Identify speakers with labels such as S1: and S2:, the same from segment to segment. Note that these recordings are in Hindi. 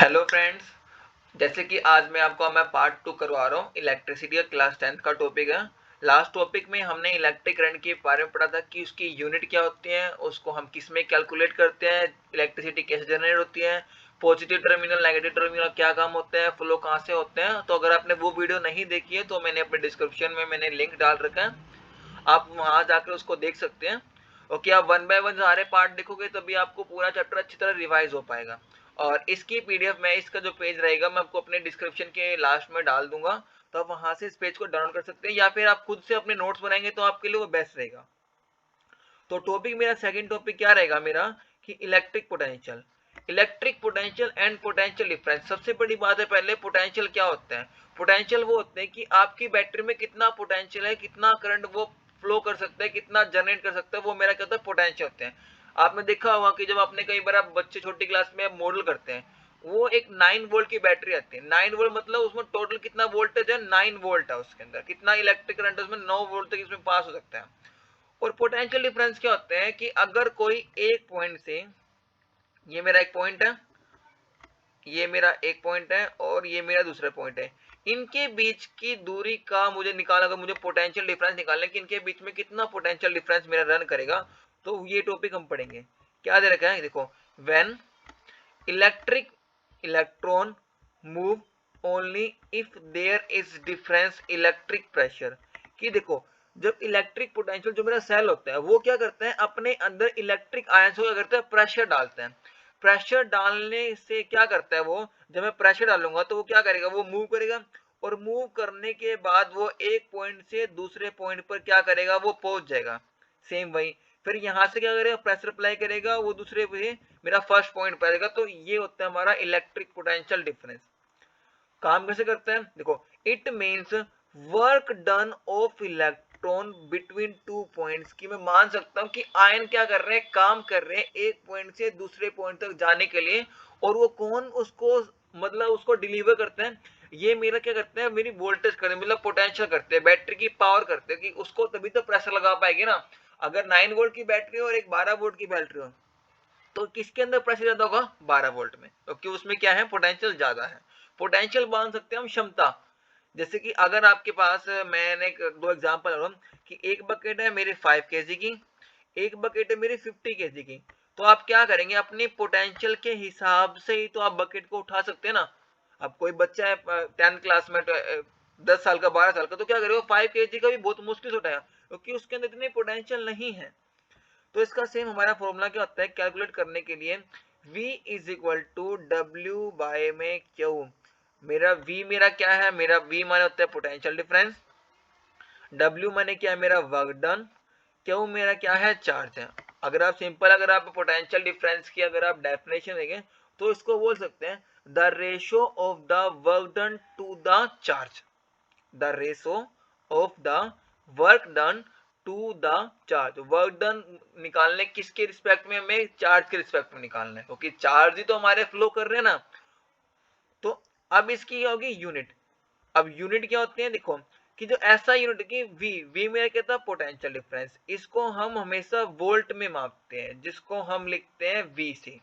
S1: Hello friends. जैसे कि आज मैं पार्ट 2 करवा रहा हूँ। इलेक्ट्रिसिटी का क्लास 10 का टॉपिक है। लास्ट टॉपिक में हमने इलेक्ट्रिक करंट के बारे में पढ़ा था कि उसकी यूनिट क्या होती है, उसको हम किस में कैलकुलेट करते हैं, इलेक्ट्रिसिटी कैसे जनरेट होती है, पॉजिटिव टर्मिनल नेगेटिव टर्मिनल क्या काम होते हैं, फ्लो कहाँ से होते हैं। तो अगर आपने वो वीडियो नहीं देखी है तो मैंने अपने डिस्क्रिप्शन में लिंक डाल रखा है, आप वहां जाकर उसको देख सकते हैं। ओके, आप वन बाय वन सारे पार्ट देखोगे तभी आपको पूरा चैप्टर अच्छी तरह रिवाइज हो पाएगा। और इसकी पीडीएफ मैं इसका जो पेज रहेगा मैं आपको अपने डिस्क्रिप्शन के लास्ट में डाल दूंगा, तो आप वहां से इस पेज को डाउनलोड कर सकते हैं या फिर आप खुद से अपने नोट्स बनाएंगे तो आपके लिए वो बेस्ट रहेगा। तो टॉपिक मेरा सेकंड टॉपिक क्या रहेगा मेरा, कि electric potential. Electric potential and potential difference. सबसे बड़ी बात है, पहले पोटेंशियल क्या होता है। पोटेंशियल वो होते हैं कि आपकी बैटरी में कितना पोटेंशियल है, कितना करंट वो फ्लो कर सकता है, कितना जनरेट कर सकता है, वो मेरा क्या होता है, पोटेंशियल होते हैं। आपने देखा होगा कि जब आपने कई बार आप बच्चे छोटी क्लास में मॉडल करते हैं, वो एक 9 वोल्ट की बैटरी आती है। 9 वोल्ट मतलब उसमें टोटल कितना वोल्टेज है, 9 वोल्ट है, उसके अंदर कितना इलेक्ट्रिक करंट है, उसमें 9 वोल्ट तक इसमें पास हो सकता है। और पोटेंशियल डिफरेंस क्या होते हैं कि अगर कोई एक पॉइंट से, ये मेरा एक पॉइंट है, ये मेरा एक पॉइंट है और ये मेरा दूसरा पॉइंट है, इनके बीच की दूरी का मुझे निकालना, अगर मुझे पोटेंशियल डिफरेंस निकालना है कि इनके बीच में कितना पोटेंशियल डिफरेंस मेरा रन करेगा, तो ये टॉपिक हम पढ़ेंगे। क्या दे रखा है, देखो, when electric electron move only if there is difference electric pressure. कि देखो, जब इलेक्ट्रिक पोटेंशियल जो मेरा सेल होता है वो क्या करता है, अपने अंदर इलेक्ट्रिक आयंस को क्या करता है, प्रेशर डालते हैं। प्रेशर डालने से क्या करता है वो, जब मैं प्रेशर डालूंगा तो वो क्या करेगा, वो मूव करेगा। और मूव करने के बाद वो एक पॉइंट से दूसरे पॉइंट पर क्या करेगा, वो पहुंच जाएगा। सेम वही, फिर यहां से क्या करेगा, प्रेशर अप्लाई करेगा, वो दूसरे पे मेरा फर्स्ट पॉइंट पर आएगा। तो ये होता है हमारा इलेक्ट्रिक पोटेंशियल डिफरेंस। काम कैसे करते हैं, देखो, it means work done of electron between two points. की मैं मान सकता हूं कि आयन क्या कर रहे हैं, काम कर रहे हैं एक पॉइंट से दूसरे पॉइंट तक जाने के लिए। और वो कौन उसको, मतलब उसको डिलीवर करते हैं, ये मेरा क्या करते हैं, मेरी वोल्टेज करते हैं, मतलब पोटेंशियल करते हैं, बैटरी की पावर करते हैं, कि उसको तभी तो प्रेशर लगा पाएगी ना। अगर 9 वोल्ट की बैटरी हो और एक 12 वोल्ट की बैटरी हो, तो किसके अंदर प्रेशर ज्यादा होगा, 12 वोल्ट में, क्योंकि उसमें क्या है, पोटेंशियल ज्यादा है। पोटेंशियल मान सकते हैं हम क्षमता। जैसे कि अगर आपके पास, मैंने दो एग्जांपल रहा कि एक बकेट है मेरी 5 केजी की, एक बकेट है मेरी 50 केजी की। तो आप क्या करेंगे, अपनी पोटेंशियल के हिसाब से ही तो आप बकेट को उठा सकते हैं ना। अब कोई बच्चा है 10th क्लास में, 10 साल का, 12 साल का, तो क्या करेगा, 5 केजी का भी बहुत मुश्किल से उठाएगा, क्योंकि उसके अंदर इतनी पोटेंशियल नहीं है। तो इसका सेम हमारा फॉर्मूला क्या होता है कैलकुलेट करने के लिए, V is equal to W by में क्यू। मेरा V मेरा क्या है, मेरा V माने होता है पोटेंशियल डिफरेंस, W माने क्या है, मेरा वर्क डन, क्यू मेरा क्या है, चार्ज है। अगर आप सिंपल, अगर आप पोटेंशियल डिफरेंस की अगर आप डेफिनेशन देंगे तो इसको बोल सकते हैं the ratio of the work done to the charge. The ratio of the work done to the charge. Work done निकालने किसके रिस्पेक्ट में, हमें चार्ज के रिस्पेक्ट में निकालना है, क्योंकि चार्ज ही तो हमारे फ्लो कर रहे हैं ना। तो अब इसकी क्या होगी, यूनिट। अब यूनिट क्या होती है, देखो, कि जो ऐसा यूनिट की वी में कहता है पोटेंशियल डिफरेंस, इसको हम हमेशा वोल्ट में मापते हैं, जिसको हम लिखते हैं वी से।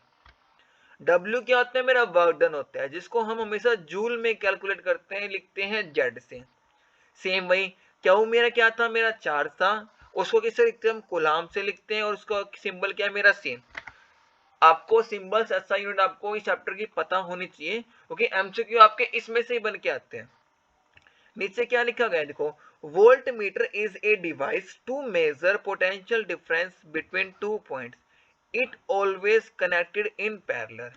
S1: डब्ल्यू क्या होता है, मेरा वर्क डन होता है, जिसको हम हमेशा जूल में कैलकुलेट करते हैं, लिखते हैं जेड से। सेम वही, क्यू मेरा क्या था, मेरा चार्ज था, उसको किससे लिखते हैं, हम कूलाम से लिखते हैं, और उसका सिंबल क्या है, मेरा सेम। आपको सिंबल्स, ऐसा यूनिट आपको इस चैप्टर की पता होनी चाहिए, क्योंकि एमसीक्यू आपके इसमें से ही बन के आते हैं। नीचे क्या लिखा गया है, देखो, volt meter is a device to measure potential difference between two points, it always connected in parallel.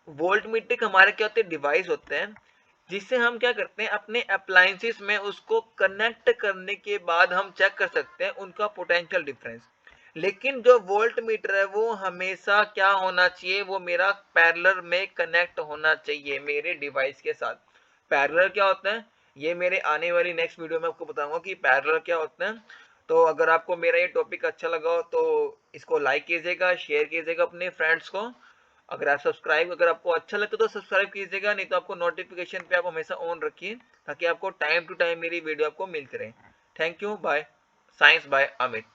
S1: Volt meter हमारे क्या होते हैं, डिवाइस होते हैं, जिससे हम क्या करते हैं, अपने अप्लायंसेस में उसको कनेक्ट करने के बाद हम चेक कर सकते हैं उनका पोटेंशियल डिफरेंस। लेकिन जो वोल्ट मीटर है वो हमेशा क्या होना चाहिए, वो मेरा पैरेलल में कनेक्ट होना चाहिए मेरे डिवाइस के साथ। पैरेलल क्या होता है, ये मेरे आने वाली नेक्स्ट वीडियो में आपको बताऊंगा कि पैरेलल क्या होता है। तो अगर आपको मेरा ये टॉपिक अच्छा लगा हो तो इसको लाइक कीजिएगा, शेयर कीजिएगा अपने फ्रेंड्स को। अगर आप सब्सक्राइब, अगर आपको अच्छा लगता तो सब्सक्राइब कीजिएगा, नहीं तो आपको नोटिफिकेशन पे आप हमेशा ऑन रखिए, ताकि आपको टाइम टू टाइम मेरी वीडियो आपको मिलती रहे। Thank you, bye. Science by Amit.